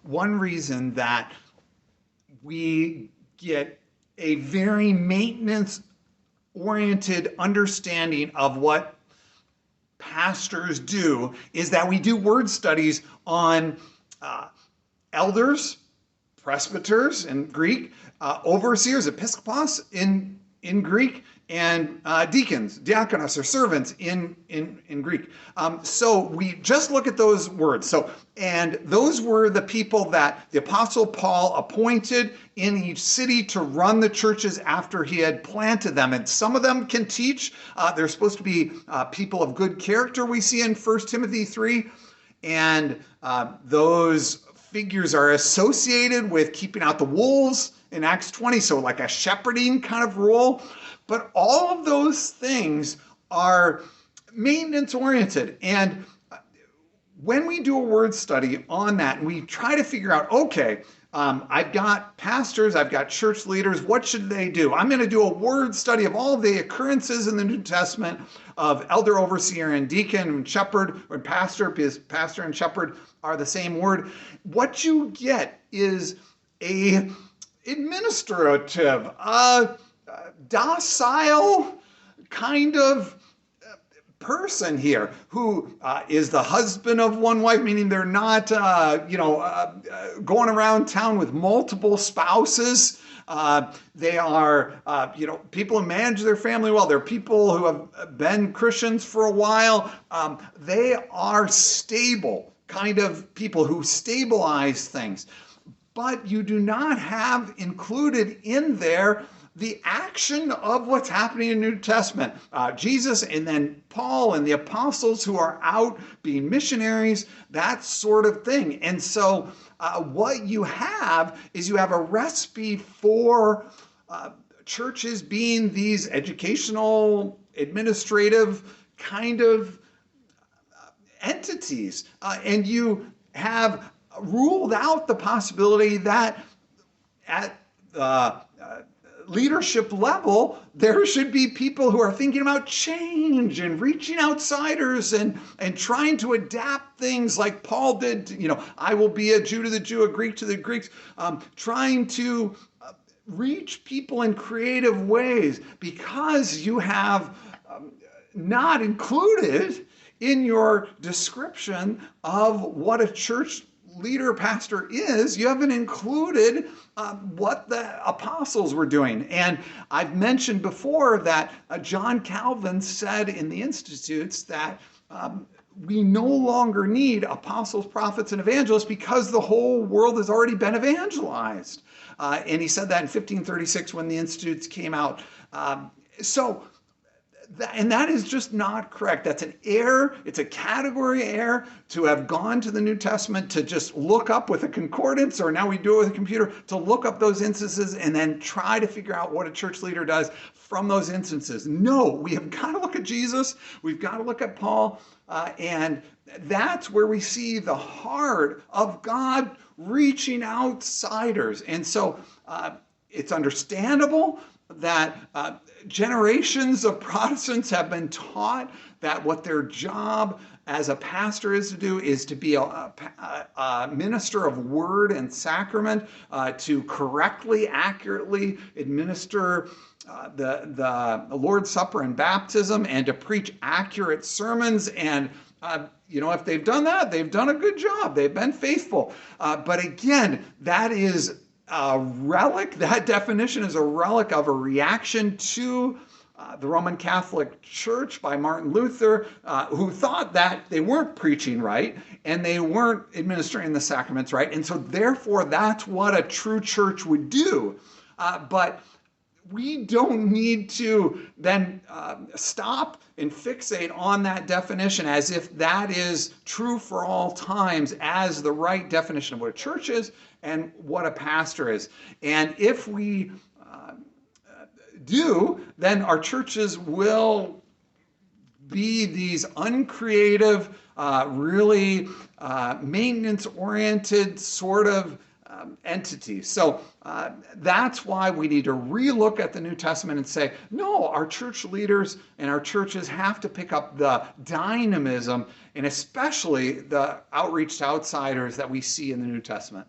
one reason that we get a very maintenance oriented understanding of what pastors do is that we do word studies on uh, elders, presbyters in Greek, overseers, episkopos in Greek, and deacons, diakonos, or servants in Greek. So we just look at those words. And those were the people that the Apostle Paul appointed in each city to run the churches after he had planted them. And some of them can teach. They're supposed to be people of good character, we see in 1 Timothy 3. And those figures are associated with keeping out the wolves in Acts 20, so like a shepherding kind of role. But all of those things are maintenance oriented. And when we do a word study on that, and we try to figure out, okay, I've got pastors, I've got church leaders, what should they do? I'm going to do a word study of all the occurrences in the New Testament of elder, overseer, and deacon, and shepherd, or pastor, because pastor and shepherd are the same word. What you get is a administrative, docile kind of person here who is the husband of one wife, meaning they're not, going around town with multiple spouses. They are, people who manage their family well. They're people who have been Christians for a while. They are stable kind of people who stabilize things. But you do not have included in there the action of what's happening in the New Testament. Jesus and then Paul and the apostles who are out being missionaries, that sort of thing. And so what you have is you have a recipe for churches being these educational, administrative kind of entities. And you have ruled out the possibility that at the leadership level, there should be people who are thinking about change and reaching outsiders and trying to adapt things like Paul did. I will be a Jew to the Jew, a Greek to the Greeks, trying to reach people in creative ways because you have not included in your description of what a church leader, pastor is, you haven't included what the apostles were doing. And I've mentioned before that John Calvin said in the Institutes that we no longer need apostles, prophets, and evangelists because the whole world has already been evangelized. And he said that in 1536 when the Institutes came out. And that is just not correct. That's an error. It's a category error to have gone to the New Testament to just look up with a concordance, or now we do it with a computer, to look up those instances and then try to figure out what a church leader does from those instances. No, we have got to look at Jesus. We've got to look at Paul. And that's where we see the heart of God reaching outsiders. And so it's understandable that generations of Protestants have been taught that what their job as a pastor is to do is to be a minister of word and sacrament, to correctly, accurately administer the Lord's Supper and baptism, and to preach accurate sermons. And if they've done that, they've done a good job. They've been faithful. But again, that is a relic. That definition is a relic of a reaction to the Roman Catholic Church by Martin Luther, who thought that they weren't preaching right and they weren't administering the sacraments right. And so therefore, that's what a true church would do. But we don't need to then stop and fixate on that definition as if that is true for all times as the right definition of what a church is and what a pastor is. And if we do, then our churches will be these uncreative, really maintenance-oriented sort of entities. So that's why we need to relook at the New Testament and say, no, our church leaders and our churches have to pick up the dynamism and especially the outreach to outsiders that we see in the New Testament.